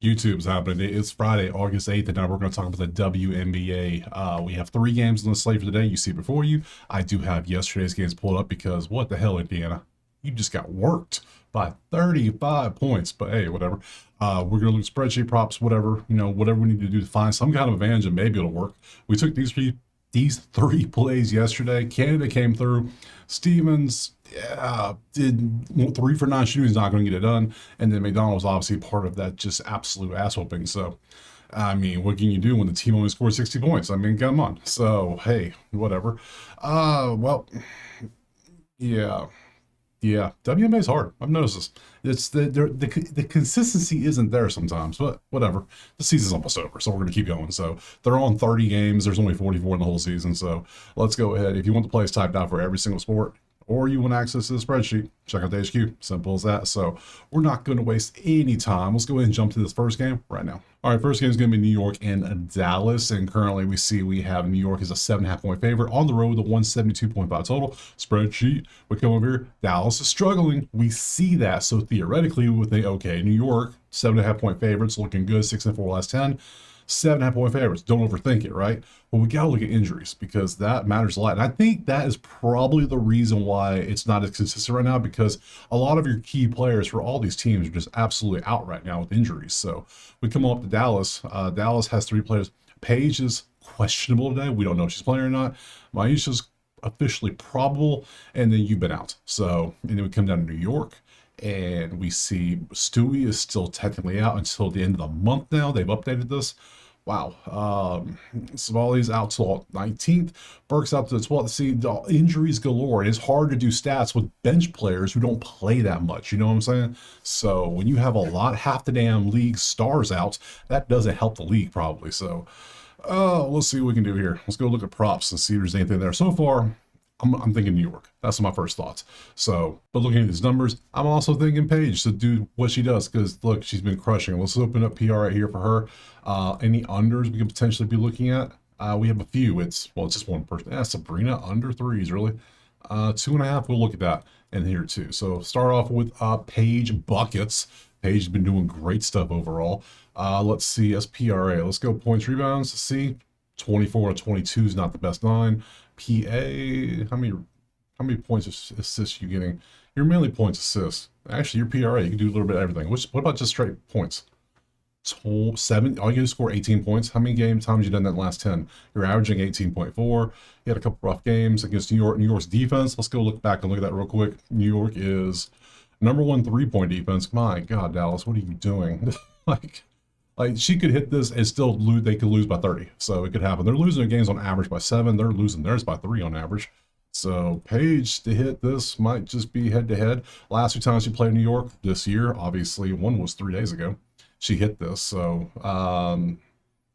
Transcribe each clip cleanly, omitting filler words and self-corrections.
YouTube's happening. It's Friday, August 8th, and now we're going to talk about the WNBA. We have 3 games on the slate for today. You see before you. I do have yesterday's games pulled up because what the hell, Indiana? You just got worked by 35 points. But hey, whatever. We're going to look at spreadsheet props, whatever, whatever we need to do to find some kind of advantage, and maybe it'll work. We took these three plays yesterday. Canada came through. Stevens, yeah, did 3 for 9 shooting. He's not going to get it done. And then McDonald was obviously part of that just absolute ass whooping. So, I mean, what can you do when the team only scored 60 points? I mean, come on. So, hey, whatever. Well, yeah. Yeah, WNBA is hard. I've noticed this. It's the consistency isn't there sometimes, but whatever. The season's almost over, so we're gonna keep going. So they're on 30 games. There's only 44 in the whole season. So let's go ahead. If you want the plays typed out for every single sport, or you want access to the spreadsheet, check out the HQ. Simple as that. So we're not going to waste any time. Let's go ahead and jump to this first game right now. All right, first game is going to be New York and Dallas. And currently we have New York as a 7.5 point favorite on the road with a 172.5 total. Spreadsheet, we come over here. Dallas is struggling. We see that. So theoretically, we would think, okay, New York, 7.5 point favorites, looking good, 6-4 last 10. 7.5 point favorites. Don't overthink it, right? Well, we got to look at injuries because that matters a lot. And I think that is probably the reason why it's not as consistent right now, because a lot of your key players for all these teams are just absolutely out right now with injuries. So we come up to Dallas. Dallas has 3 players. Paige is questionable today. We don't know if she's playing or not. Maisha's officially probable. And then you've been out. So, and then we come down to New York. And we see Stewie is still technically out until the end of the month now. They've updated this. Wow. Savali's out till 19th. Burke's out to the 12th. See, the injuries galore. And it's hard to do stats with bench players who don't play that much. You know what I'm saying? So when you have half the damn league stars out, that doesn't help the league probably. So let's see what we can do here. Let's go look at props and see if there's anything there. So far, I'm thinking New York. That's my first thoughts. So, but looking at these numbers, I'm also thinking Paige to do what she does, because look, she's been crushing. Let's open up PR right here for her. Any unders we could potentially be looking at? We have a few. It's just one person. Yeah, Sabrina under 3s, really. 2.5. We'll look at that in here too. So start off with Paige buckets. Paige has been doing great stuff overall. Let's see SPRA. Let's go points, rebounds. See, 24 to 22 is not the best 9. PA, how many points assists you getting? You're mainly points assists. Actually, your PRA, you can do a little bit of everything. What about just straight points? 7. All you do is score 18 points. How many times you done that in the last 10? You're averaging 18.4. You had a couple rough games against New York. New York's defense. Let's go look back and look at that real quick. New York is number 1 3-point defense. My God, Dallas, what are you doing? Like she could hit this and still lose. They could lose by 30. So it could happen. They're losing their games on average by 7. They're losing theirs by 3 on average. So Paige to hit this might just be head to head. Last 2 times she played New York this year, obviously one was 3 days ago. She hit this. So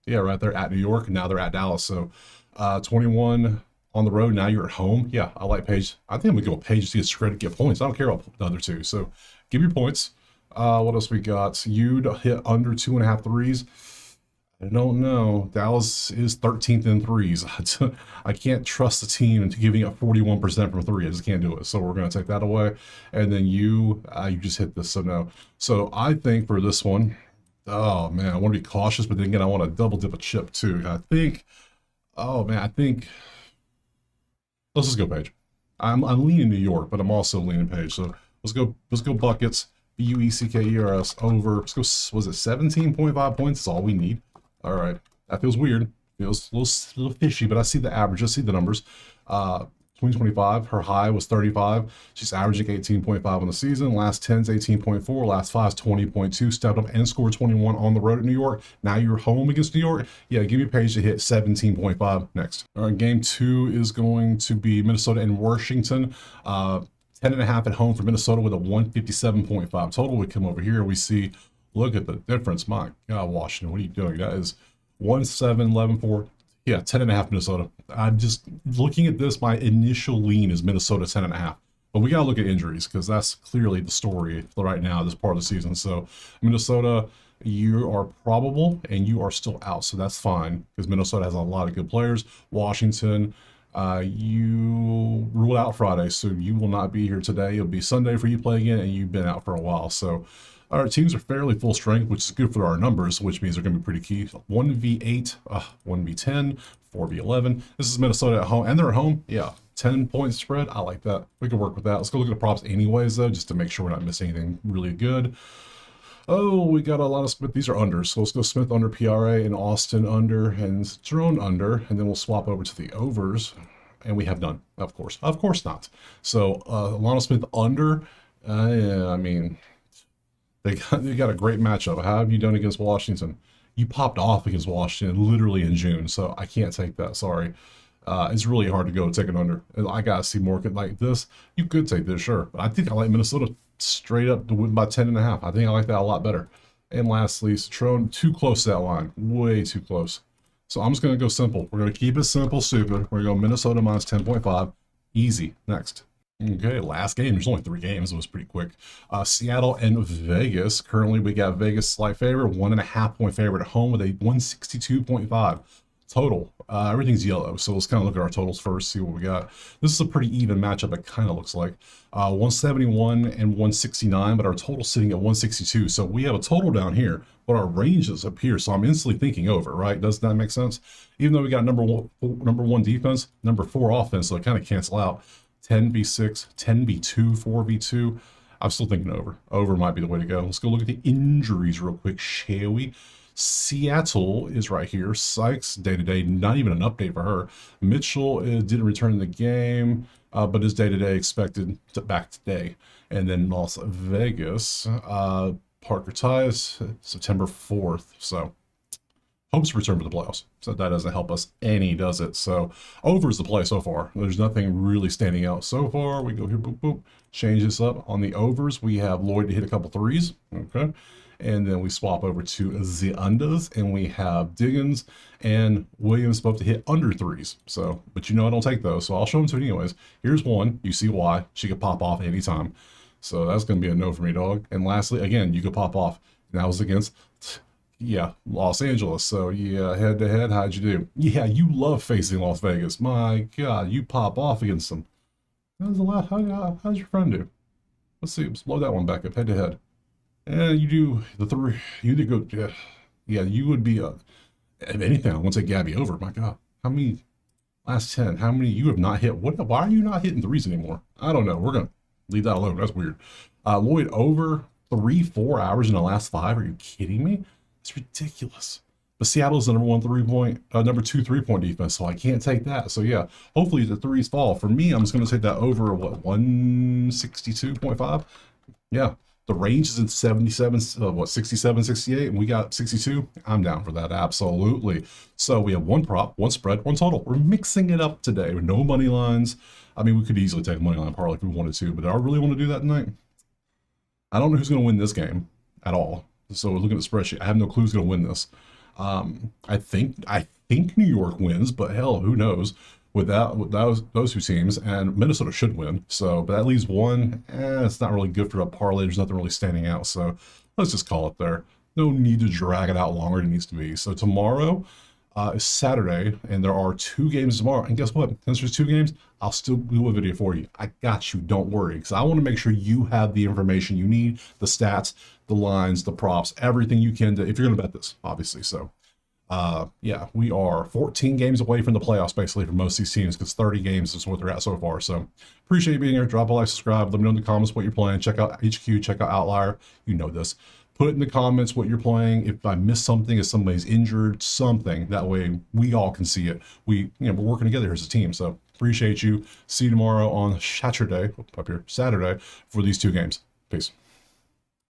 yeah, right there at New York. Now they're at Dallas. So 21 on the road. Now you're at home. Yeah, I like Paige. I think I'm gonna go with Paige to get credit, get points. I don't care about the other 2. So give your points. What else we got? You'd hit under 2.5 threes. I don't know. Dallas is 13th in threes. I can't trust the team into giving up 41% from 3. I just can't do it. So we're going to take that away. And then you just hit this. So no. So I think for this one, oh man, I want to be cautious, but then again, I want to double dip a chip too. I think, let's just go Paige. I'm leaning New York, but I'm also leaning Paige. So let's go buckets. BUECKERS over, let's go, was it 17.5 points? That's all we need. All right. That feels weird. Feels a little fishy, but I see the average. I see the numbers. 2025, her high was 35. She's averaging 18.5 on the season. Last 10's 18.4. Last 5's 20.2. Stepped up and scored 21 on the road at New York. Now you're home against New York. Yeah, give me a Paige to hit 17.5 next. All right, game 2 is going to be Minnesota and Washington. 10.5 at home for Minnesota with a 157.5 total. We come over here, we see, look at the difference. My God, Washington, what are you doing? That is 1-7, 11-4. Yeah, 10.5 Minnesota. I'm just looking at this. My initial lean is Minnesota 10.5. But we got to look at injuries because that's clearly the story right now, this part of the season. So Minnesota, you are probable and you are still out. So that's fine because Minnesota has a lot of good players. Washington, you ruled out Friday, so you will not be here today. It'll be Sunday for you to play again, and you've been out for a while. So Our teams are fairly full strength, which is good for our numbers, which means they're going to be pretty key. 1v8, 1v10, 4v11. This is Minnesota at home, and they're at home. Yeah, 10-point spread. I like that. We can work with that. Let's go look at the props anyways, though, just to make sure we're not missing anything really good. Oh, we got a lot of Smith. These are unders. So let's go Smith under PRA and Austin under and Jerome under, and then we'll swap over to the overs. And we have none, of course. Of course not. So Lana Smith under. Yeah, I mean, they got a great matchup. How have you done against Washington? You popped off against Washington literally in June, so I can't take that. Sorry. It's really hard to go take it under. I gotta see more like this. You could take this, sure. But I think I like Minnesota straight up to win by 10.5. I think I like that a lot better. And lastly, Citroen, too close to that line. Way too close. So I'm just gonna go simple. We're gonna keep it simple, stupid. We're gonna go Minnesota minus 10.5. Easy. Next. Okay, last game. There's only 3 games. It was pretty quick. Seattle and Vegas. Currently, we got Vegas slight favorite, 1.5-point favorite at home with a 162.5 total. Everything's yellow, so let's kind of look at our totals first, see what we got. This is a pretty even matchup, it kind of looks like. 171 and 169, but our total's sitting at 162. So we have a total down here, but our range is up here. So I'm instantly thinking over, right? Does that make sense? Even though we got number one defense, number 4 offense, so it kind of cancel out. 10v6, 10v2, 4v2. I'm still thinking over. Over might be the way to go. Let's go look at the injuries real quick, shall we? Seattle is right here. Sykes, day-to-day, not even an update for her. Mitchell didn't return in the game, but is day-to-day expected back today. And then Las Vegas, Parker ties September 4th. So hopes to return for the playoffs. So that doesn't help us any, does it? So over is the play so far. There's nothing really standing out so far. We go here, boop, boop. Change this up. On the overs, we have Lloyd to hit a couple threes. Okay. And then we swap over to the unders, and we have Diggins and Williams both to hit under threes. So, but you know I don't take those, so I'll show them to you anyways. Here's one. You see why. She could pop off anytime. So that's going to be a no for me, dog. And lastly, again, you could pop off. And that was against, yeah, Los Angeles. So, yeah, head-to-head, how'd you do? Yeah, you love facing Las Vegas. My God, you pop off against them. How's your friend do? Let's see. Let's blow that one back up, head-to-head. And you do the 3. You did go, yeah, you would be, if anything, I want to take Gabby over. My God, how many, last 10, how many you have not hit? Why are you not hitting threes anymore? I don't know. We're going to leave that alone. That's weird. Lloyd over 3-4 hours in the last 5. Are you kidding me? It's ridiculous. But Seattle's the number 2 3-point defense, so I can't take that. So yeah, hopefully the threes fall. For me, I'm just going to take that over, what, 162.5? Yeah. The range is in 67, 67, 68, and we got 62. I'm down for that, absolutely. So we have one prop, one spread, one total. We're mixing it up today with no money lines. I mean, we could easily take a money line parlay if we wanted to, but do I really want to do that tonight? I don't know who's going to win this game at all. So we're looking at the spreadsheet. I have no clue who's going to win this. I think New York wins, but hell, who knows? With those 2 teams, and Minnesota should win. So, but that leaves one. It's not really good for a parlay. There's nothing really standing out. So let's just call it there. No need to drag it out longer than it needs to be. So tomorrow is Saturday, and there are 2 games tomorrow. And guess what? Since there's 2 games, I'll still do a video for you. I got you. Don't worry, because I want to make sure you have the information you need, the stats, the lines, the props, everything you can to, if you're going to bet this, obviously. So. Yeah, we are 14 games away from the playoffs basically for most of these teams, because 30 games is what they're at so far. So appreciate you being here. Drop a like, subscribe, let me know in the comments what you're playing. Check out HQ, check out Outlier. You know this. Put in the comments what you're playing. If I missed something, if somebody's injured, something, that way we all can see it. We're working together as a team. So appreciate you. See you tomorrow on Saturday for these 2 games. Peace.